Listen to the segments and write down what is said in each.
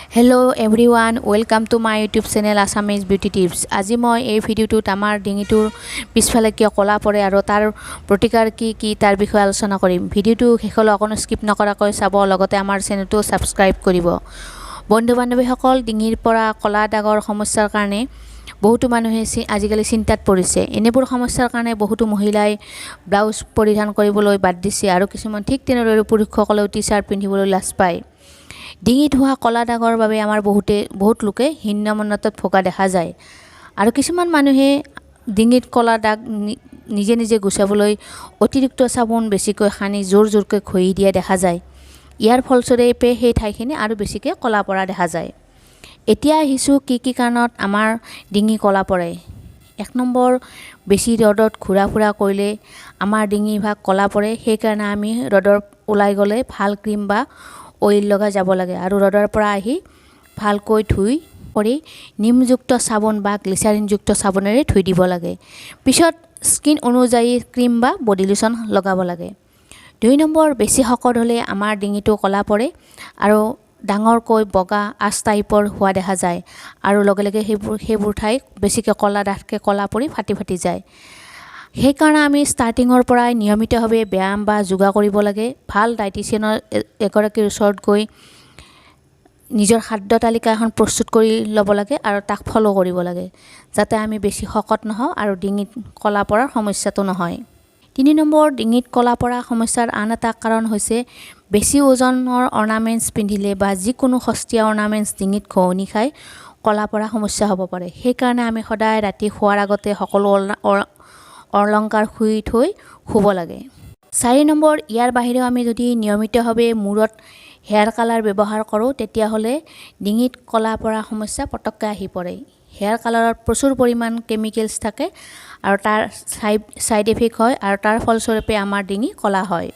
Hello everyone, welcome to my YouTube channel Assamese Beauty Tips. আজি মই এই ভিডিওটোত আমাৰ ডিঙিটোৰ পিছফালে কিয় কলা পৰে আৰু তাৰ প্ৰতিকাৰ কি তাৰ বিষয়ে আলোচনা কৰিম। ভিডিওটো শেষলৈ অকণো স্কিপ নকৰাকৈ চাব, লগতে আমাৰ চেনেলটো সাবস্ক্ৰাইব কৰিব। বন্ধু-বান্ধৱীসকল, ডিঙিৰ পৰা কলা দাগৰ সমস্যাৰ কাৰণে বহুতো মানুহে আজিকালি চিন্তাত পৰিছে। এনেবোৰ সমস্যাৰ কাৰণে বহুতো মহিলাই ব্লাউজ পৰিধান কৰিবলৈ বাদ দিছে আৰু কিছুমান ঠিক তেনেদৰে পুৰুষসকলেও টি-চাৰ্ট পিন্ধিবলৈ লাজ পায়। ডিঙিত হোৱা কলা দাগৰ বাবে আমাৰ বহুত লোকে হীনমন্যতাত ভোগা দেখা যায় আৰু কিছুমান মানুহে ডিঙিত কলা দাগ নিজে নিজে গুচাবলৈ অতিৰিক্ত চাবোন বেছিকৈ সানি জোৰকৈ ঘঁহি দিয়া দেখা যায়। ইয়াৰ ফলস্বৰূপে সেই ঠাইখিনি আৰু বেছিকৈ কলা পৰা দেখা যায়। এতিয়া আহিছোঁ কি কাৰণত আমাৰ ডিঙি কলা পৰে। 1 নম্বৰ, বেছি ৰ'দত ঘূৰা ফুৰা কৰিলে আমাৰ ডিঙি ভাগ কলা পৰে। সেইকাৰণে আমি ৰ'দৰ ওলাই গ'লে ভাল ক্ৰীম বা অইল লগাই যাব লাগে আৰু ৰ'দৰ পৰা আহি ভালকৈ ধুই কৰি নিমযুক্ত চাবোন বা গ্লিচাৰিনযুক্ত চাবোনেৰে ধুই দিব লাগে। পিছত স্কিন অনুযায়ী ক্ৰীম বা বডি লোচন লগাব লাগে। 2 নম্বৰ, বেছি শকত হ'লে আমাৰ ডিঙিটো কলা পৰে আৰু ডাঙৰকৈ বগা আঁচ টাইপৰ হোৱা দেখা যায় আৰু লগে লগে সেইবোৰ ঠাই বেছিকৈ ডাঠকৈ কলা পৰি ফাটি যায়। সেইকাৰণে আমি ষ্টাৰ্টিঙৰ পৰাই নিয়মিতভাৱে ব্যায়াম বা যোগা কৰিব লাগে। ভাল ডায়েটিচিয়ানৰ এগৰাকীৰ ওচৰত গৈ নিজৰ খাদ্য তালিকা এখন প্ৰস্তুত কৰি ল'ব লাগে আৰু তাক ফ'ল' কৰিব লাগে, যাতে আমি বেছি শকত নহওঁ আৰু ডিঙিত কলা পৰাৰ সমস্যাটো নহয়। 3 নম্বৰ, ডিঙিত কলা পৰা সমস্যাৰ আন এটা কাৰণ হৈছে বেছি ওজনৰ অৰ্নামেণ্টছ পিন্ধিলে বা যিকোনো সস্তীয়া অৰ্নামেণ্টছ ডিঙিত ঘঁহনি খাই কলা পৰা সমস্যা হ'ব পাৰে। সেইকাৰণে আমি সদায় ৰাতি শোৱাৰ আগতে সকলো অলংকাৰ থৈ শুব লাগে। 4 নম্বৰ, ইয়াৰ বাহিৰেও আমি যদি নিয়মিতভাৱে মূৰত হেয়াৰ কালাৰ ব্যৱহাৰ কৰোঁ তেতিয়াহ'লে ডিঙিত কলা পৰা সমস্যা পটককৈ আহি পৰে। হেয়াৰ কালাৰত প্ৰচুৰ পৰিমাণ কেমিকেলছ থাকে আৰু তাৰ ছাইড এফেক্ট হয় আৰু তাৰ ফলস্বৰূপে আমাৰ ডিঙি কলা হয়।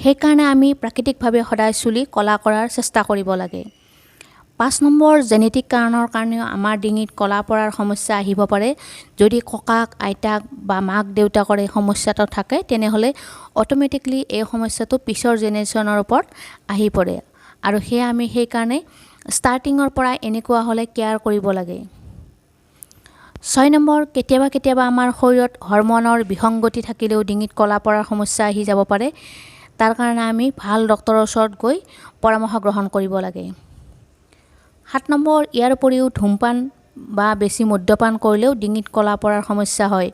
সেইকাৰণে আমি প্ৰাকৃতিকভাৱে সদায় চুলি কলা কৰাৰ চেষ্টা কৰিব লাগে। 5 নম্বৰ, জেনেটিক কাৰণৰ কাৰণেও আমাৰ ডিঙিত কলা পৰাৰ সমস্যা আহিব পাৰে। যদি ককাক, আইতাক বা মাক দেউতাকৰ এই সমস্যাটো থাকে তেনেহ'লে অট'মেটিকলি এই সমস্যাটো পিছৰ জেনেৰেশ্যনৰ ওপৰত আহি পৰে আৰু আমি সেইকাৰণে ষ্টাৰ্টিঙৰ পৰা এনেকুৱা হ'লে কেয়াৰ কৰিব লাগে। 6 নম্বৰ, কেতিয়াবা আমাৰ শৰীৰত হৰম'নৰ বিসংগতি থাকিলেও ডিঙিত কলা পৰাৰ সমস্যা আহি যাব পাৰে। তাৰ কাৰণে আমি ভাল ডক্তৰৰ ওচৰত গৈ পৰামৰ্শ গ্ৰহণ কৰিব লাগে। 7 নম্বৰ, ইয়াৰ উপৰিও ধূমপান বা বেছি মদ্যপান কৰিলেও ডিঙিত কলা পৰাৰ সমস্যা হয়।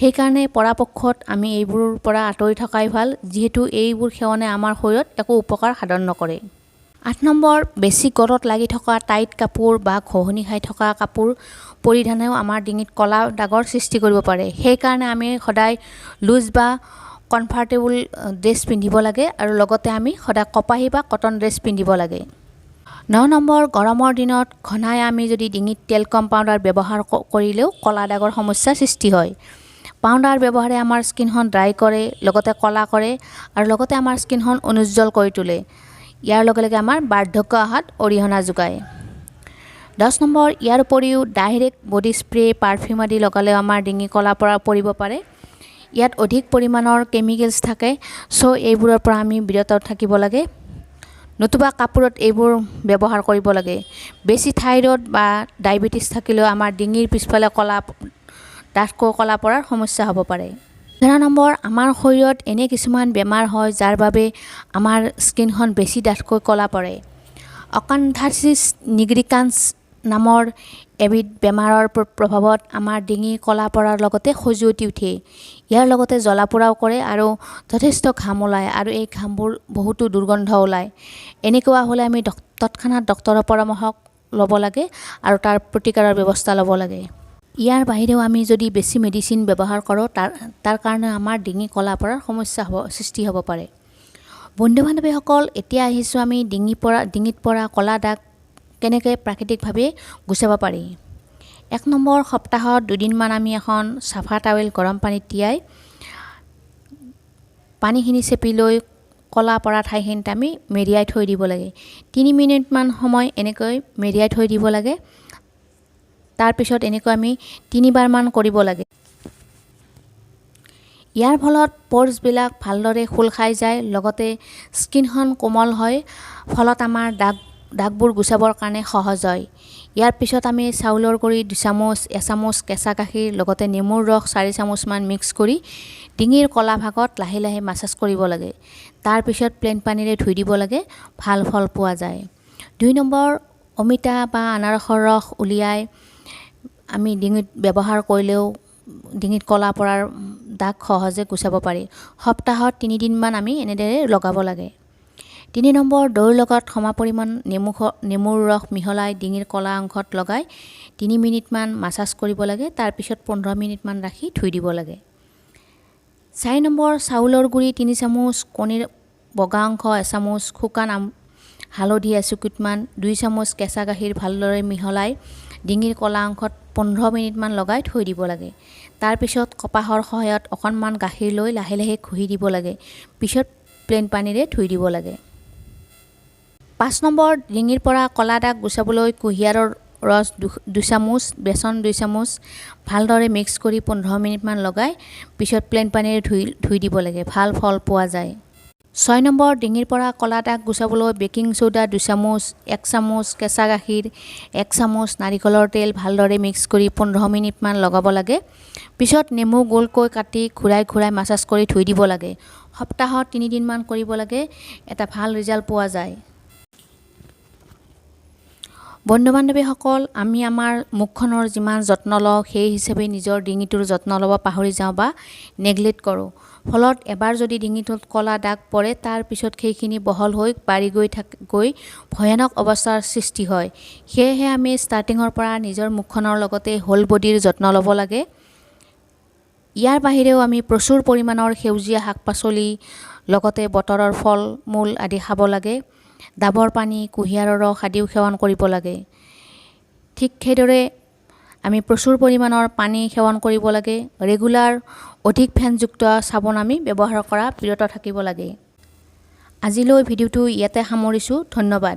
সেইকাৰণে পৰাপক্ষত আমি এইবোৰৰ পৰা আঁতৰি থকাই ভাল, যিহেতু এইবোৰ সেৱনে আমাৰ শৰীৰত একো উপকাৰ সাধন নকৰে। 8 নম্বৰ, বেছি গৰমত লাগি থকা টাইট কাপোৰ বা ঘঁহনি খাই থকা কাপোৰ পৰিধানেও আমাৰ ডিঙিত কলা দাগৰ সৃষ্টি কৰিব পাৰে। সেইকাৰণে আমি সদায় লুজ বা কমফৰ্টেবল ড্ৰেছ পিন্ধিব লাগে আৰু লগতে আমি সদায় কপাহী বা কটন ড্ৰেছ পিন্ধিব লাগে। 9 নম্বৰ, গৰমৰ দিনত ঘনাই আমি যদি ডিঙিত টেলকম পাউডাৰ ব্যৱহাৰ কৰিলেও কলা দাগৰ সমস্যাৰ সৃষ্টি হয়। পাউডাৰ ব্যৱহাৰে আমাৰ স্কিনখন ড্ৰাই কৰে, লগতে কলা কৰে আৰু লগতে আমাৰ স্কিনখন অনুজ্জ্বল কৰি তোলে। ইয়াৰ লগে লগে আমাৰ বাৰ্ধক্য অহাত অৰিহণা যোগায়। 10 নম্বৰ, ইয়াৰ উপৰিও ডাইৰেক্ট বডি স্প্ৰে, পাৰফিউম আদি লগালেও আমাৰ ডিঙি কলা পৰিব পাৰে। ইয়াত অধিক পৰিমাণৰ কেমিকেলছ থাকে, এইবোৰৰ পৰা আমি বিৰত থাকিব লাগে, নতুবা কাপোৰত এইবোৰ ব্যৱহাৰ কৰিব লাগে। বেছি থাইৰয়ড বা ডায়েবেটিছ থাকিলেও আমাৰ ডিঙিৰ পিছফালে ডাঠকৈ কলা পৰাৰ সমস্যা হ'ব পাৰে। 11 নম্বৰ, আমাৰ শৰীৰত এনে কিছুমান বেমাৰ হয় যাৰ বাবে আমাৰ স্কিনখন বেছি ডাঠকৈ কলা পৰে। অকান্থাইচিছ নিগ্ৰিকান্স নামৰ এবিধ বেমাৰৰ প্ৰভাৱত আমাৰ ডিঙি কলা পৰাৰ লগতে খজুৱতি উঠে। ইয়াৰ লগতে জ্বলা পোৰাও কৰে আৰু যথেষ্ট ঘাম ওলায় আৰু এই ঘামবোৰ বহুতো দুৰ্গন্ধ ওলায়। এনেকুৱা হ'লে আমি তৎক্ষণাত ডক্তৰৰ পৰামৰ্শ ল'ব লাগে আৰু তাৰ প্ৰতিকাৰৰ ব্যৱস্থা ল'ব লাগে। ইয়াৰ বাহিৰেও আমি যদি বেছি মেডিচিন ব্যৱহাৰ কৰোঁ তাৰ কাৰণে আমাৰ ডিঙি কলা পৰাৰ সমস্যা সৃষ্টি হ'ব পাৰে। বন্ধু-বান্ধৱীসকল, এতিয়া আহিছোঁ আমি ডিঙিত পৰা কলা দাগ কেনেকৈ প্ৰাকৃতিকভাৱে গুচাব পাৰি। 1 নম্বৰ, সপ্তাহত 2 দিনমান আমি এখন চাফা টাৱেল গৰম পানীত তিয়াই পানীখিনি চেপি লৈ কলা পৰা ঠাইখিনিত আমি মেৰিয়াই থৈ দিব লাগে। 3 মিনিটমান সময় এনেকৈ মেৰিয়াই থৈ দিব লাগে। তাৰপিছত এনেকৈ আমি 3বাৰমান কৰিব লাগে। ইয়াৰ ফলত প'ৰ্ছবিলাক ভালদৰে খোল খাই যায়, লগতে স্কিনখন কোমল হয়, ফলত আমাৰ দাগবোৰ গুচাবৰ কাৰণে সহজ হয়। ইয়াৰ পিছত আমি চাউলৰ গুড়ি 2 চামুচ, এচামুচ কেঁচা গাখীৰ লগতে নেমুৰ ৰস 4 চামুচমান মিক্স কৰি ডিঙিৰ কলা ভাগত লাহে লাহে মাছাজ কৰিব লাগে। তাৰপিছত প্লেইন পানীৰে ধুই দিব লাগে, ভাল ফল পোৱা যায়। 2 নম্বৰ, অমিতা বা আনাৰসৰ ৰস উলিয়াই আমি ডিঙিত ব্যৱহাৰ কৰিলেও ডিঙিত কলা পৰাৰ দাগ সহজে গুচাব পাৰি। সপ্তাহত 3 দিনমান আমি এনেদৰে লগাব লাগে। 3 নম্বৰ, দৈৰ লগত সমপৰিমাণ নেমুৰ ৰস মিহলাই ডিঙিৰ কলা অংশত লগাই 3 মিনিটমান মাছাজ কৰিব লাগে। তাৰপিছত 15 মিনিটমান ৰাখি ধুই দিব লাগে। 4 নম্বৰ, চাউলৰ গুড়ি 3 চামুচ, কণীৰ বগা অংশ 1 চামুচ, শুকান হালধি এচুকুটমান, 2 চামুচ কেঁচা গাখীৰ ভালদৰে মিহলাই ডিঙিৰ কলা অংশত 15 মিনিটমান লগাই থৈ দিব লাগে। তাৰপিছত কপাহৰ সহায়ত অকণমান গাখীৰ লৈ লাহে লাহে ঘঁহি দিব লাগে। পিছত প্লেইন পানীৰে ধুই দিব লাগে। 5 নম্বৰ, ডিঙিৰ পৰা কলা দাগ গুচাবলৈ কুঁহিয়াৰৰ ৰস 2 চামুচ, বেচন 2 চামুচ ভালদৰে মিক্স কৰি 15 মিনিটমান লগাই পিছত প্লেইন পানীৰে ধুই দিব লাগে। ভাল ফল পোৱা যায়। 6 নম্বৰ, ডিঙিৰ পৰা কলা দাগ গুচাবলৈ বেকিং চ'ডা 2 চামুচ, 1 চামুচ কেঁচা গাখীৰ, 1 চামুচ নাৰিকলৰ তেল ভালদৰে মিক্স কৰি 15 মিনিটমান লগাব লাগে। পিছত নেমু গোলকৈ কাটি ঘূৰাই ঘূৰাই মাছাজ কৰি ধুই দিব লাগে। সপ্তাহত 3 দিনমান কৰিব লাগে, এটা ভাল ৰিজাল্ট পোৱা যায়। বন্ধু বান্ধৱীসকল, আমি আমাৰ মুখখনৰ যিমান যত্ন লওঁ সেই হিচাপে নিজৰ ডিঙিটোৰ যত্ন ল'ব পাহৰি যাওঁ বা নেগলেক্ট কৰোঁ। ফলত এবাৰ যদি ডিঙিটোত কলা দাগ পৰে, তাৰ পিছত সেইখিনি বহল হৈ বাঢ়ি গৈ ভয়ানক অৱস্থাৰ সৃষ্টি হয়। সেয়েহে আমি ষ্টাৰ্টিঙৰ পৰা নিজৰ মুখখনৰ লগতে হোল বডিৰ যত্ন ল'ব লাগে। ইয়াৰ বাহিৰেও আমি প্ৰচুৰ পৰিমাণৰ সেউজীয়া শাক পাচলি লগতে বতৰৰ ফল মূল আদি খাব লাগে। ডাবৰ পানী, কুঁহিয়াৰৰ ৰস আদিও সেৱন কৰিব লাগে। ঠিক সেইদৰে আমি প্ৰচুৰ পৰিমাণৰ পানী সেৱন কৰিব লাগে। ৰেগুলাৰ অধিক ফেনযুক্ত চাবোন আমি ব্যৱহাৰ কৰা বিৰত থাকিব লাগে। আজিলৈ ভিডিঅ'টো ইয়াতে সামৰিছোঁ। ধন্যবাদ।